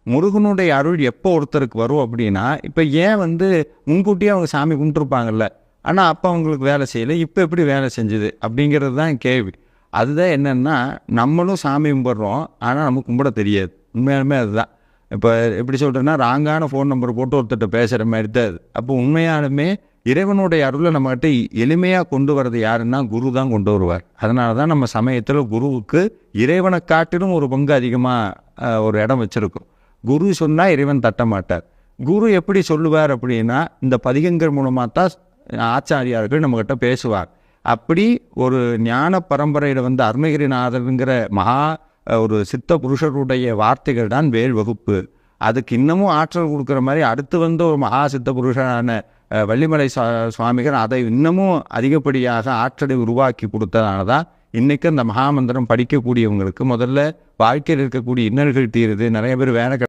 முருகனுடைய அருள் எப்போ ஒருத்தருக்கு வரும் அப்படின்னா, இப்போ ஏன் முன்கூட்டியே அவங்க சாமி கும்பிட்டுருப்பாங்கல்ல. ஆனா, அப்போ அவங்களுக்கு வேலை செய்யல. இப்போ எப்படி வேலை செஞ்சுது? அப்படிங்கிறது தான் கேள்வி. அதுதான் என்னன்னா, நம்மளும் சாமி கும்பிடுறோம். ஆனா, நமக்கு கும்பிட தெரியாது. உண்மையாலுமே அதுதான். இப்போ எப்படி சொல்றேன்னா, ராங்கான ஃபோன் நம்பர் போட்டு ஒருத்தர்ட்ட பேசுகிற மாதிரி தான் அது. அப்போ உண்மையாலுமே இறைவனுடைய அருளை நம்மகிட்ட எளிமையாக கொண்டு வர்றது யாருன்னா, குரு தான் கொண்டு வருவார். அதனால தான் நம்ம சமயத்தில் குருவுக்கு இறைவனை காட்டிலும் ஒரு பங்கு அதிகமாக ஒரு இடம் வச்சுருக்கோம். குரு சொன்னால் இறைவன் தட்ட மாட்டார். குரு எப்படி சொல்லுவார் அப்படின்னா, இந்த பதிகங்கள் மூலமாக தான் ஆச்சாரியார்கள் நம்மகிட்ட பேசுவார். அப்படி ஒரு ஞான பரம்பரையில் அருணகிரிநாதருங்கிற மகா ஒரு சித்த புருஷருடைய வார்த்தைகள் தான் வேல் வகுப்பு. அதுக்கு இன்னமும் ஆற்றல் கொடுக்குற மாதிரி அடுத்து ஒரு மகா சித்த புருஷனான வள்ளிமலை சுவாமிகள் அதை இன்னமும் அதிகப்படியாக ஆற்றலை உருவாக்கி கொடுத்ததால தான் இன்றைக்கி அந்த மகாமந்திரம் படிக்கக்கூடியவங்களுக்கு முதல்ல வாழ்க்கையில் இருக்கக்கூடிய இன்னல்கள் தீருது. நிறைய பேர் வேலை